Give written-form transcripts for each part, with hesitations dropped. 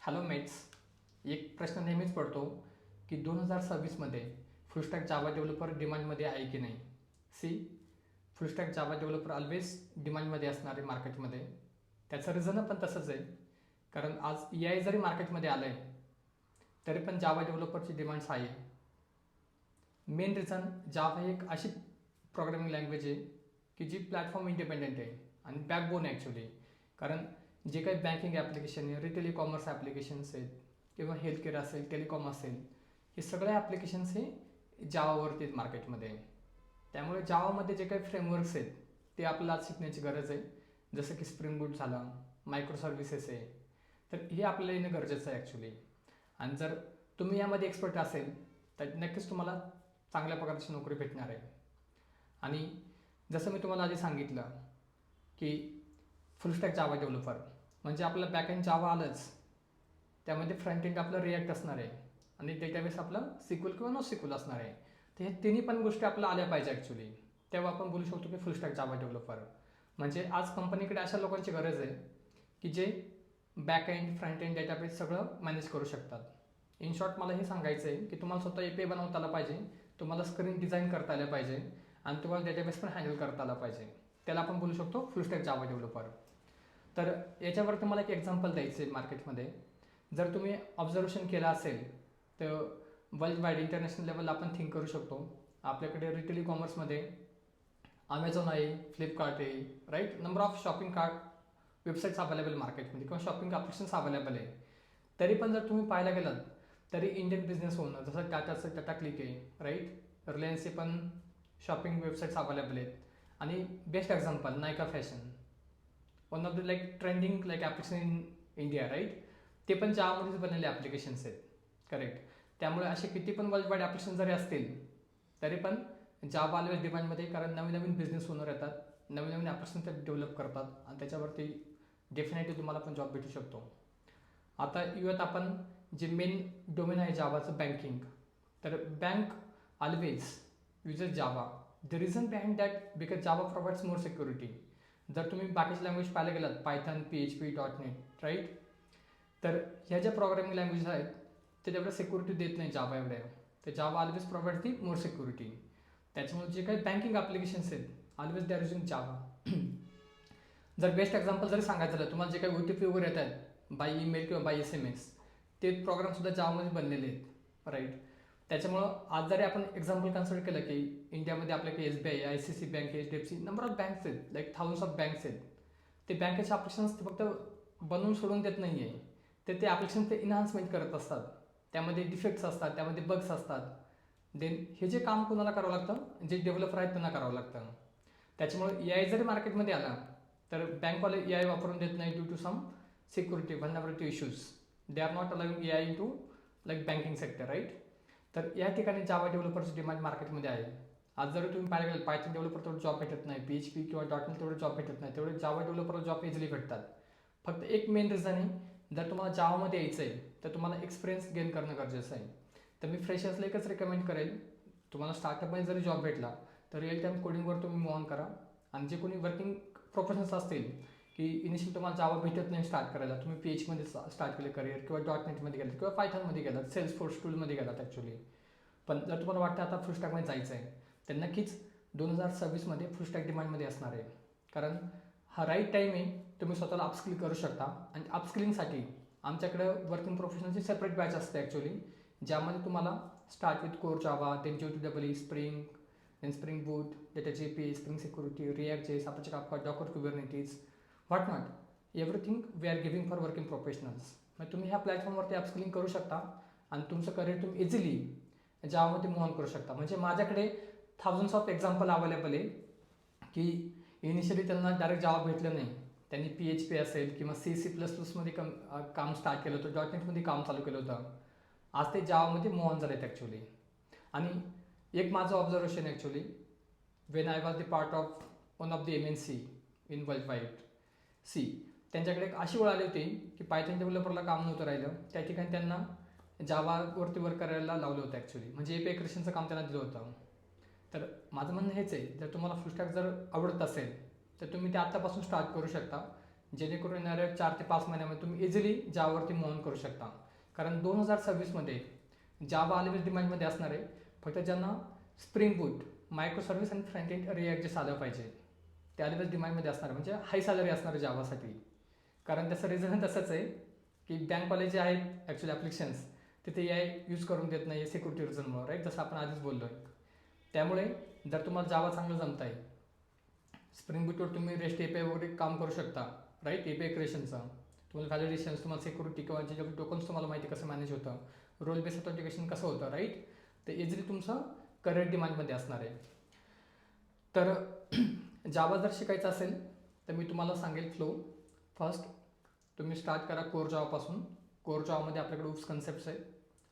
Hello mats. एक प्रश्न नेहमीच पडतो की 2026मध्ये फुलस्टॅक जावा डेव्हलपर डिमांडमध्ये आहे की नाही. सी, फुलस्टॅक जावा डेव्हलपर ऑलवेज डिमांडमध्ये असणार आहे मार्केटमध्ये. त्याचं रिझन पण तसंच आहे, कारण आज ए आय जरी मार्केटमध्ये आलं आहे तरी पण जावा डेव्हलपरची डिमांड्स आहे. मेन रिझन जावा ही एक अशी प्रोग्रामिंग लँग्वेज आहे की जी प्लॅटफॉर्म इंडिपेंडेंट आहे आणि बॅकबोन ॲक्च्युली. कारण जे काही बँकिंग ॲप्लिकेशन आहे, रिटेल कॉमर्स ॲप्लिकेशन्स आहेत किंवा हेल्थकेअर असेल, टेलिकॉम असेल, हे सगळे ॲप्लिकेशन्स हे जावावरती आहेत मार्केटमध्ये. त्यामुळे जावामध्ये जे काही फ्रेमवर्क्स आहेत ते आपल्याला आज शिकण्याची गरज आहे. जसं की स्प्रिंग बूट झालं, मायक्रो सर्व्हिसेस आहे, तर हे आपल्याला येणं गरजेचं आहे ॲक्च्युली. आणि जर तुम्ही यामध्ये एक्सपर्ट असेल तर नक्कीच तुम्हाला चांगल्या प्रकारची नोकरी भेटणार आहे. आणि जसं मी तुम्हाला आधी सांगितलं की फुलस्टॅक जावा डेव्हलपर म्हणजे आपलं बॅकएंड जावा आलंच, त्यामध्ये फ्रंट एंड आपलं रिॲक्ट असणार आहे आणि डेटाबेस आपलं सिक्वल किंवा नो सिक्वल असणार आहे. तर हे तिन्ही पण गोष्टी आपल्याला आल्या पाहिजे ॲक्च्युली. तेव्हा आपण बोलू शकतो की फुलस्टॅक जावा डेव्हलपर. म्हणजे आज कंपनीकडे अशा लोकांची गरज आहे की जे back end front end database सगळं मॅनेज करू शकतात. इन शॉर्ट मला हे सांगायचं आहे की तुम्हाला स्वतः API बनवता आला पाहिजे, तुम्हाला स्क्रीन डिझाईन करता आलं पाहिजे आणि तुम्हाला डेटाबेस पण हँडल करता आला पाहिजे. त्याला आपण बोलू शकतो फुलस्टॅक जावा डेव्हलपर. तर याच्यावरती मला एक एक्झाम्पल द्यायचं आहे मार्केटमध्ये. जर तुम्ही ऑब्झर्वेशन केलं असेल तर वर्ल्ड वाईड इंटरनॅशनल लेवलला आपण थिंक करू शकतो. आपल्याकडे रिटेल कॉमर्समध्ये अमेझॉन आहे, फ्लिपकार्ट आहे, right. Number of shopping cart websites available मार्केटमध्ये किंवा शॉपिंग ॲप्लिकेशन्स अवेलेबल आहे. तरी पण जर तुम्ही पाहायला गेलात तरी इंडियन बिझनेस ओनर जसं टाटाचं टाटा क्लिक आहे, राईट. रिलायन्सचे पण शॉपिंग वेबसाईट्स अवेलेबल आहेत. आणि best example Nykaa fashion, one of the trending application in India, right. ते पण जावामध्येच बनलेले ॲप्लिकेशन्स आहेत, करेक्ट. त्यामुळे असे किती पण वर्ल्ड वाईड ॲप्लिकेशन जरी असतील तरी पण जावा ऑलवेज डिमांडमध्ये, कारण नवीन नवीन बिझनेस ओनर येतात, नवीन नवीन ॲप्लिकेशन ते डेव्हलप करतात आणि त्याच्यावरती डेफिनेटली तुम्हाला पण जॉब भेटू शकतो. आता युआत आपण जे मेन डोमेन आहे जावाचं, बँकिंग. तर bank always uses Java. The reason behind that because Java provides more security. जर तुम्ही बाकीचे लँग्वेज पाहायला गेलात, पायथन, PHP, .NET, राईट. तर ह्या ज्या प्रोग्रामिंग लँग्वेज आहेत ते तेवढं सिक्युरिटी देत नाही जावा एवढ्या. तर जावा ऑलवेज प्रोव्हाइड दी मोर सिक्युरिटी. त्याच्यामुळे जे काही बँकिंग ॲप्लिकेशन्स आहेत ऑलवेज दे आर युजिंग जावा. जर बेस्ट एक्झाम्पल जरी सांगायचं झालं, तुम्हाला जे काही OTP वगैरे येत आहेत बाय ईमेल किंवा बाय SMS, ते प्रोग्रामसुद्धा जावामध्ये बनलेले आहेत, राईट. त्याच्यामुळं आज जरी आपण एक्झाम्पल कन्सिडर केलं की इंडियामध्ये आपल्याकडे SBI, ICICI bank, HDFC, number of banks आहेत, थाउजंड्स ऑफ बँक्स आहेत. ते बँकेचे ॲप्लिकेशन्स ते फक्त बनवून सोडून देत नाही आहे, तर ते ॲप्लिकेशन ते इन्हान्समेंट करत असतात. त्यामध्ये डिफेक्ट्स असतात, त्यामध्ये बग्स असतात. देन हे जे काम कोणाला करावं लागतं, जे डेव्हलपर आहेत त्यांना करावं लागतं. त्याच्यामुळे AI जरी मार्केटमध्ये आला तर बँकवाले AI वापरून देत नाही due to some security vulnerability issues. They are not allowing AI into banking sector, right. तर या ठिकाणी जावा डेव्हलपरची डिमांड मार्केटमध्ये आहे. आज जर तुम्ही पाहायला गेलं, पायथन डेव्हलपर तेवढं जॉब भेटत नाही, PHP किंवा .NET तेवढं जॉब भेटत नाही, तेवढे जावा डेव्हलपरला जॉब इझिली भेटतात. फक्त एक मेन रिझन आहे, जर तुम्हाला जावामध्ये यायचं आहे तर तुम्हाला एक्सपिरियन्स गेन करणं गरजेचं आहे. तर मी फ्रेशर्सला एकच रेकमेंड करेल, तुम्हाला स्टार्टअपमध्ये जरी जॉब भेटला तर रिअल टाईम कोडिंगवर तुम्ही मूव ऑन करा. आणि जे कोणी वर्किंग प्रोफेशनल्स असतील की इनिशियल तुम्हाला जावा भेटत नाही स्टार्ट करायला, तुम्ही PH मध्ये स्टार्ट केलं करिअर किंवा .NETमध्ये गेलात किंवा पायथनमध्ये गेलात, सेल्सफोर्स टूलमध्ये गेलात ॲक्च्युली. पण जर तुम्हाला वाटतं आता फुलस्टॅकमध्ये जायचं आहे तर नक्कीच 2026मध्ये फुलस्टॅक डिमांडमध्ये असणार आहे. कारण हा राईट टाईम आहे, तुम्ही स्वतःला अपस्किल करू शकता. आणि अपस्किलिंगसाठी आमच्याकडं वर्किंग प्रोफेशनलची सेपरेट बॅच असते ॲक्च्युली, ज्यामध्ये तुम्हाला start with core Java, then J2EE, Spring, then Spring Boot, data JP, Spring Security, React JS, Apache Kafka, Docker Kubernetes, what not, everything we are giving for working professionals. मग तुम्ही ह्या प्लॅटफॉर्मवरती upskilling करू शकता आणि तुमचं करिअर तुम्ही easily जावामध्ये move on करू शकता. म्हणजे माझ्याकडे थाउजंड्स ऑफ एक्झाम्पल अवेलेबल आहे की इनिशियली त्यांना डायरेक्ट जावा भेटलं नाही, त्यांनी PHP असेल किंवा C++मध्ये काम स्टार्ट केलं होतं, .NETमध्ये काम चालू केलं होतं, आज ते जावामध्ये मूव ऑन झाले आहेत ॲक्च्युली. आणि एक माझं observation actually, when I was the part of one of the MNC in world wide. त्यांच्याकडे एक अशी वेळ आली होती की पायथन डेव्हलपरला काम नव्हतं राहिलं, त्या ठिकाणी त्यांना जावावरती वर्क करायला लावलं होतं ॲक्च्युली. म्हणजे API क्रिएशनचं काम त्यांना दिलं होतं. तर माझं म्हणणं हेच आहे, जर तुम्हाला फुलस्टॅक जर आवडत असेल तर तुम्ही ते आत्तापासून स्टार्ट करू शकता. जेणेकरून येणाऱ्या 4 ते 5 महिन्यामध्ये तुम्ही इझिली जावावरती मूव्ह ऑन करू शकता. कारण 2026मध्ये जावा ऑलवेज डिमांडमध्ये असणार आहे. फक्त ज्यांना स्प्रिंग बूट, मायक्रो सर्व्हिस आणि फ्रंट एंड रिॲक्ट जे साधं पाहिजे ते ऑलवेज डिमांडमध्ये असणार आहे, म्हणजे हाय सॅलरी असणार आहे जावासाठी. कारण त्याचं रिझन तसंच आहे की बँकवाले जे आहेत ॲक्च्युली ॲप्लिकेशन्स तिथे AI यूज करून देत नाही सिक्युरिटी रिझनमुळे, राईट, जसं आपण आधीच बोललो आहे. त्यामुळे जर तुम्हाला जावा चांगलं जमत आहे, स्प्रिंग बूटवर तुम्ही रेस्ट API वगैरे काम करू शकता, राईट, API क्रिएशनचं, तुम्हाला व्हॅलिडेशन्स, तुम्हाला सिक्युरिटी किंवा जे टोकन्स तुम्हाला माहिती कसं मॅनेज होतं, रोल बेस्ड ऑथेंटिकेशन कसं होतं, राईट, ते इझिली तुमचं करिअर डिमांडमध्ये असणार आहे. तर जावा जर शिकायचं असेल तर मी तुम्हाला सांगेल फ्लो. फर्स्ट तुम्ही स्टार्ट करा कोर जावापासून. कोर जावामध्ये आपल्याकडे उप्स कन्सेप्ट्स आहेत.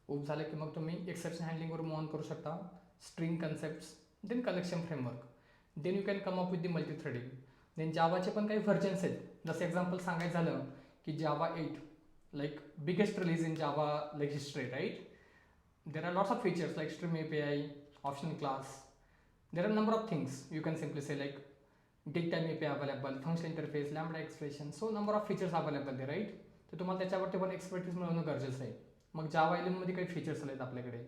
उप झालं की मग तुम्ही एक्सेप्शन हँडलिंगवर मूव्ह ऑन करू शकता, string concepts, then collection framework, then you can come up with the multi threading. Then जावाचे पण काही व्हर्जन्स आहेत. जसं एक्झाम्पल सांगायचं झालं की Java 8 like biggest release in Java like history, right. There are lots of features like stream API, optional class. There are a number of things you can simply say like datetime API available, function interface, lambda expression. So number of features available there, right? तर तुम्हाला त्याच्यावरती पण expertise मिळवणं गरजेचं आहे. मग जावा 11मध्ये काही features आहेत आपल्याकडे.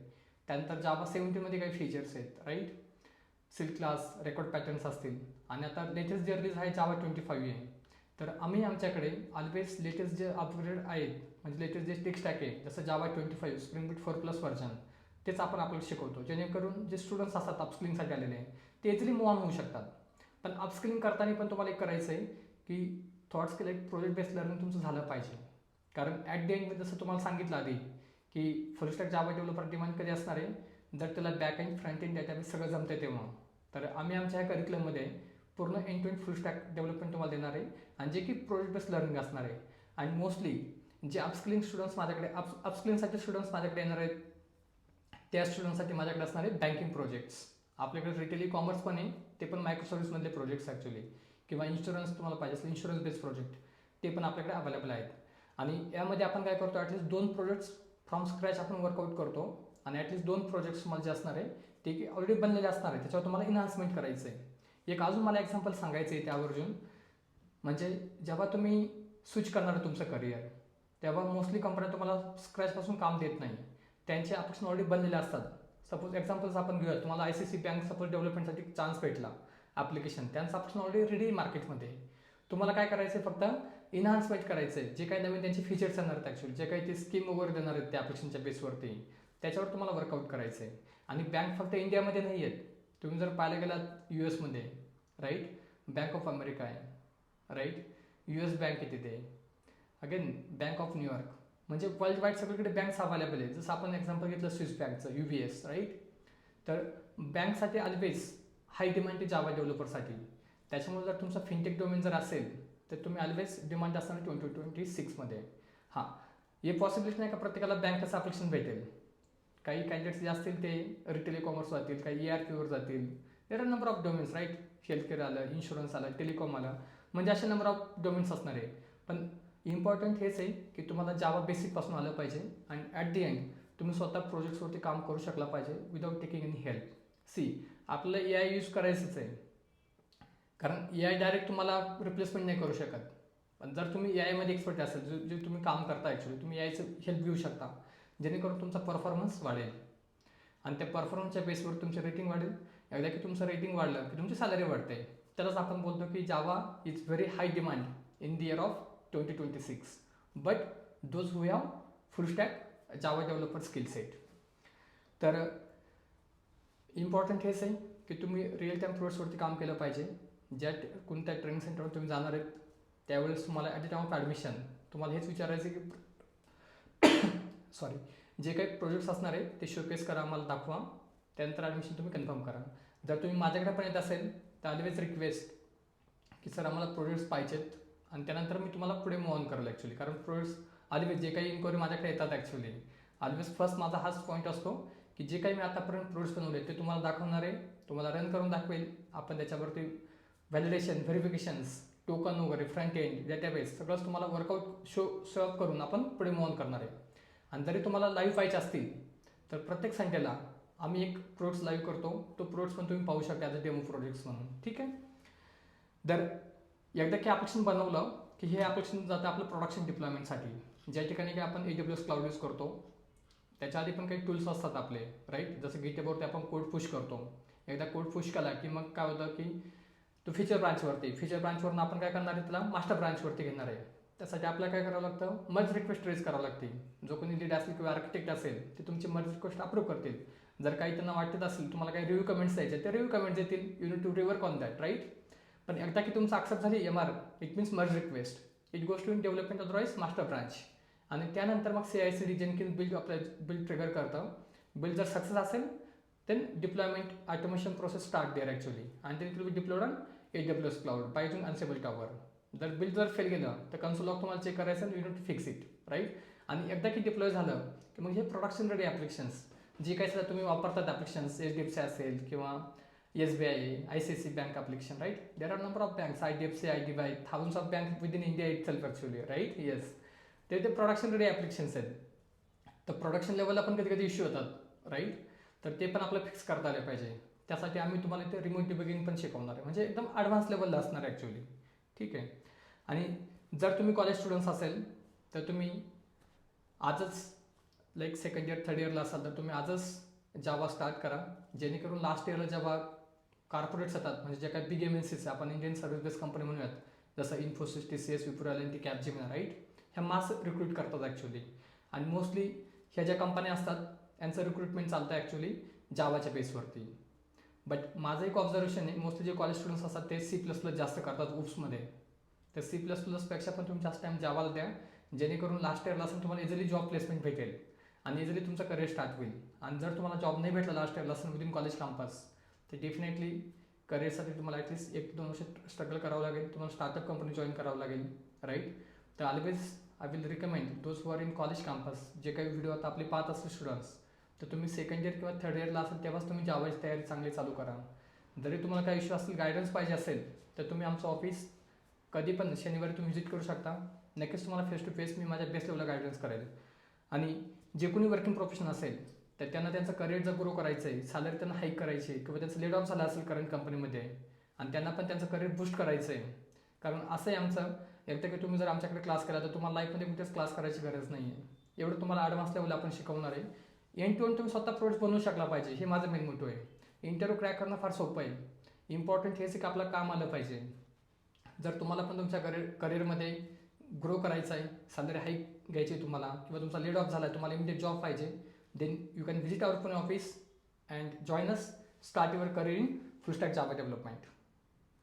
त्यानंतर जावा 17मध्ये काही फीचर्स आहेत, right. Sealed class, record patterns असतील. आणि आता लेटेस्ट जे रिलीज आहे जावा 25 आहे. तर आम्ही आमच्याकडे ऑलवेज लेटेस्ट जे अपग्रेड आहेत, म्हणजे लेटेस्ट जे टेक स्टॅक आहे, जसं जावा 25 स्प्रिंग बूट 4+ व्हर्जन, तेच आपण आपल्याला शिकवतो. जेणेकरून जे स्टुडंट्स असतात अपस्किलिंगसाठी आलेले ते इझिली मूव्ह ऑन होऊ शकतात. पण अपस्किलिंग करताना पण तुम्हाला एक करायचं आहे की थॉट स्किल एक प्रोजेक्ट बेस्ड लर्निंग तुमचं झालं पाहिजे. कारण ॲट द एंड जसं तुम्हाला सांगितलं आधी की full stack Java developer demand कधी असणार आहे, जर त्याला back end front end database सगळं जमतं तेव्हा. तर आम्ही आमच्या ह्या करिक्युलममध्ये पूर्ण end to end full stack development तुम्हाला देणार आहे, आणि जे की प्रोजेक्ट बेस्ड लर्निंग असणार आहे. आणि मोस्टली जे अपस्किलिंग स्टुडंट्स माझ्याकडे अपस्किलिंगसाठी स्टुडंट्स माझ्याकडे येणार आहेत, त्या स्टुडंट्ससाठी माझ्याकडे असणार आहे बँकिंग प्रोजेक्ट्स. आपल्याकडे रिटेल कॉमर्स पण आहे, ते पण मायक्रो सर्व्हिसमधले प्रोजेक्ट्स ॲक्च्युली, किंवा इन्शुरन्स तुम्हाला पाहिजे असेल इन्शुरन्स बेस्ड प्रोजेक्ट, ते पण आपल्याकडे अवेलेबल आहेत. आणि यामध्ये आपण काय करतो, ॲटलिस्ट 2 प्रोजेक्ट्स फ्रॉम स्क्रॅच आपण वर्कआउट करतो. आणि ॲटलिस्ट 2 प्रोजेक्ट्स तुम्हाला जे असणार आहे ते की ऑलरेडी बनलेले असणार आहे, त्याच्यावर तुम्हाला इन्हान्समेंट करायचं आहे. एक अजून मला एक्झाम्पल सांगायचं आहे त्यावरून, म्हणजे जेव्हा तुम्ही स्विच करणार तुमचं करिअर, तेव्हा मोस्टली कंपन्या तुम्हाला स्क्रॅचपासून काम देत नाही, त्यांचे ॲप्लिकेशन ऑलरेडी बनलेले असतात. सपोज एक्झाम्पल्स आपण घेऊया, तुम्हाला ICICI बँक सपोज डेव्हलपमेंटसाठी चान्स भेटला ॲप्लिकेशन, त्यांचं ॲप्लिकेशन ऑलरेडी रेडी मार्केटमध्ये. तुम्हाला काय करायचं आहे, फक्त इन्हान्समेंट करायचं आहे. जे काही नवीन त्यांचे फीचर्स येणार आहेत ॲक्च्युअली, जे काही ते स्कीम वगैरे देणार आहेत त्या ॲप्लिकेशनच्या बेसवरती, त्याच्यावर तुम्हाला वर्कआउट करायचं आहे. आणि बँक फक्त इंडियामध्ये नाही आहेत, तुम्ही जर पाहायला गेलात US मध्ये, राईट, बँक ऑफ अमेरिका आहे, राईट, US बँक आहे तिथे, अगेन बँक ऑफ न्यूयॉर्क, म्हणजे वर्ल्ड वाईड सगळीकडे बँक्स अवेलेबल आहेत. जसं आपण एक्झाम्पल घेतलं स्विस बँकचं, UBS, राईट. तर बँकसाठी ऑलवेज हाय डिमांड आहे जावा डेव्हलपरसाठी. त्याच्यामुळे जर तुमचा फिनटेक डोमेन जर असेल तर तुम्ही ऑलवेज डिमांड असणार 2026मध्ये. हां, हे पॉसिबिलिटी नाही का प्रत्येकाला बँकेचं ॲप्लिकेशन भेटेल. काही कॅन्डिडेट्स जे असतील ते रिटेल कॉमर्स जातील, काही ERPवर जातील. There are number of domains, right. Healthcare आलं, इन्शुरन्स आलं, टेलिकॉम आलं, म्हणजे असे नंबर ऑफ डोमेन्स असणार आहे. पण इम्पॉर्टंट हेच आहे की तुम्हाला जावा बेसिकपासून आलं पाहिजे, आणि ॲट दी एंड तुम्ही स्वतः प्रोजेक्ट्सवरती काम करू शकला पाहिजे without taking any help. See, आपल्याला AI यूज करायचंच आहे, कारण AI डायरेक्ट तुम्हाला रिप्लेसमेंट नाही करू शकत. पण जर तुम्ही AI मध्ये एक्सपर्ट असेल, जे तुम्ही काम करता ॲक्च्युली, तुम्ही AIचं हेल्प घेऊ शकता, जेणेकरून तुमचा परफॉर्मन्स वाढेल. आणि त्या परफॉर्मन्सच्या बेसवर तुमचं रेटिंग वाढेल. एकदा की तुमचं रेटिंग वाढलं की तुमची सॅलरी वाढते. त्यालाच आपण बोलतो की Java is very high demand in the year of 2026. But those who have full stack Java developer skill set. तर इम्पॉर्टंट हेच आहे की तुम्ही रिअल टाईम प्रोजेक्ट्सवरती काम केलं पाहिजे. ज्या कोणत्या ट्रेनिंग सेंटरवर तुम्ही जाणार आहेत त्यावेळेस तुम्हाला at the time of admission तुम्हाला हेच विचारायचं की सॉरी, जे काही प्रोजेक्ट्स असणार आहे ते शोकेस करा, आम्हाला दाखवा, त्यानंतर ॲडमिशन तुम्ही कन्फर्म करा. जर तुम्ही माझ्याकडे पण येत असेल तर ऑलवेज रिक्वेस्ट की सर आम्हाला प्रोजेक्ट्स पाहिजेत, आणि त्यानंतर मी तुम्हाला पुढे मूव्ह ऑन करेल ॲक्च्युली. कारण प्रोजेक्ट्स ऑलवेज जे काही इन्क्वायरी माझ्याकडे येतात ॲक्च्युली, ऑलवेज फर्स्ट माझा हाच पॉईंट असतो की जे काही मी आतापर्यंत प्रोजेक्ट्स बनवले ते तुम्हाला दाखवणार आहे, तुम्हाला रन करून दाखवेल. आपण त्याच्यावरती व्हॅलिडेशन, व्हेरिफिकेशन्स, टोकन वगैरे, फ्रंट एंड, डेटाबेस सगळंच तुम्हाला वर्कआउट शो अप करून आपण पुढे मूव्ह ऑन करणार आहे. आणि जरी तुम्हाला लाईव्ह पाहिजे असतील तर प्रत्येक संडेला आम्ही एक प्रोजेक्ट्स लाईव्ह करतो, तो प्रोजेक्ट्स पण तुम्ही पाहू शकता ॲज अ डेमो प्रोजेक्ट्स म्हणून, ठीक आहे. जर एकदा की ॲप्लिकेशन बनवलं की हे ॲप्लिकेशन जातं आपलं प्रोडक्शन डिप्लॉयमेंटसाठी, ज्या ठिकाणी की आपण AWS क्लाउड यूज करतो. त्याच्या आधी पण काही टूल्स असतात आपले, राईट. जसं गिटहबवरती आपण कोड पुश करतो. एकदा कोड पुश केला की मग काय होतं की तो फीचर ब्रांचवरून आपण काय करणार आहे, त्याला मास्टर ब्रांचवरती घेणार आहे. त्यासाठी आपल्याला काय करावं लागतं, मर्ज रिक्वेस्ट रेज करावं लागते. जो कोणी लीड असेल किंवा आर्किटेक्ट असेल ते तुमची मर्ज रिक्वेस्ट अप्रूव्ह करतील. जर काही त्यांना वाटत असेल तुम्हाला काही रिव्ह्यू कमेंट्स द्यायचे, ते रिव्ह्यू कमेंट्स देतील. You need to rework on that, right. पण एकदा की तुमचं ॲक्सेप्ट झाली MR, it means merge request, it goes to in development otherwise master branch. आणि त्यानंतर मग CI/CD जेनकिन्स बिल्ड आपलं बिल्ड ट्रिगर करतं. बिल्ड जर सक्सेस असेल then deployment automation process start there actually, आणि then it will be deployed on AWS cloud by using Ansible tower. जर fail गेलं तर कन्सोल लॉग तुम्हाला चेक करायचं आणि you need to fix it, right. आणि एकदा की डिप्लॉय झालं की मग हे प्रोडक्शन रेडी ॲप्लिकेशन्स जे काही सुद्धा तुम्ही वापरतात ॲप्लिकेशन्स, HDFC असेल किंवा SBI, ICICI bank application, right. There are number of banks, IDFC, IDBI, thousands of bank within India itself actually, right. Yes, ते प्रोडक्शन रेडी ॲप्लिकेशन्स आहेत. तर प्रोडक्शन लेवलला पण कधी कधी इश्यू होतात, राईट. तर ते पण आपल्याला फिक्स करता आले पाहिजे. त्यासाठी आम्ही तुम्हाला इथे रिमोट डिबगिंग पण शिकवणार आहे, म्हणजे एकदम ॲडव्हान्स लेवलला असणार आहे ॲक्च्युअली, ठीक आहे. आणि जर तुम्ही कॉलेज स्टुडंट्स असेल तर तुम्ही आजच लाईक सेकंड इयर थर्ड इयरला असाल तर तुम्ही आजच जावा स्टार्ट करा, जेणेकरून लास्ट इयरला जेव्हा कॉर्पोरेट्स येतात, म्हणजे जे काही बिग MNCs आपण इंडियन सर्व्हिस बेस्ड कंपनी म्हणूयात, जसं Infosys, TCS, Wipro, L&T, Capgemini, right. ह्या मास रिक्रूट करतात ॲक्च्युअली. आणि मोस्टली ह्या ज्या कंपन्या असतात यांचं रिक्रुटमेंट चालतं ॲक्च्युअली जावाच्या बेसवरती. बट माझं एक ऑब्झर्वेशन आहे, मोस्टली जे कॉलेज स्टुडंट्स असतात ते C++ जास्त करतात UPSमध्ये. तर C++ पेक्षा पण तुम्ही जास्त टाईम जावाला द्या, जेणेकरून लास्ट इयरला असेल तुम्हाला इझिली जॉब प्लेसमेंट भेटेल आणि इझिली तुमचं करिअर स्टार्ट होईल. आणि जर तुम्हाला जॉब नाही भेटला लास्ट इयरला असेल विदिन कॉलेज कॅम्पस, तर डेफिनेटली करिअरसाठी तुम्हाला ॲटलीस्ट 1-2 वर्ष स्ट्रगल करावं लागेल, तुम्हाला स्टार्टअप कंपनी जॉईन करावं लागेल, राईट. तर always I will recommend those who are in college campus, जे काही व्हिडिओ आता आपले पाहत असतील स्टुडंट्स, तर तुम्ही सेकंड इयर किंवा थर्ड इयरला असेल तेव्हाच तुम्ही जावाची तयारी चांगली चालू करा. जरी तुम्हाला काही इश्यू असेल, गायडन्स पाहिजे असेल, तर तुम्ही आमचं ऑफिस कधी पण शनिवारी तुम्ही व्हिजिट करू शकता. नक्कीच तुम्हाला फेस टू फेस मी माझ्या बेस्ट लेवलला गायडन्स करेल. आणि जे कोणी वर्किंग प्रोफेशन असेल तर त्यांना त्यांचं करिअर जर ग्रो करायचं आहे, सॅलरी त्यांना हाईक करायची आहे, किंवा त्यांचं लेड ऑफ झालं असेल करंट कंपनीमध्ये आणि त्यांना पण त्यांचं करिअर बूस्ट करायचं आहे. कारण असं आहे आमचं, एकदा की तुम्ही जर आमच्याकडे क्लास केला तर तुम्हाला लाईफमध्ये कुठेच क्लास करायची गरज नाही आहे. एवढं तुम्हाला ॲडव्हान्स लेवल आपण शिकवणार आहे. एंड टू एंड तुम्ही स्वतः प्रोडक्ट बनवू शकला पाहिजे, हे माझं मेन मोटिव्ह आहे. इंटरव्ह्यू क्रॅक करणं फार सोपं आहे, इम्पॉर्टंट हेच की आपलं काम आलं पाहिजे. जर तुम्हाला पण तुमच्या करिअरमध्ये ग्रो करायचं आहे, सॅलरी हाईक घ्यायची आहे तुम्हाला, किंवा तुमचा लेड ऑफ झाला आहे, तुम्हाला इमिडिएट जॉब पाहिजे, then you can visit our Pune office and join us, start your career in full stack Java development.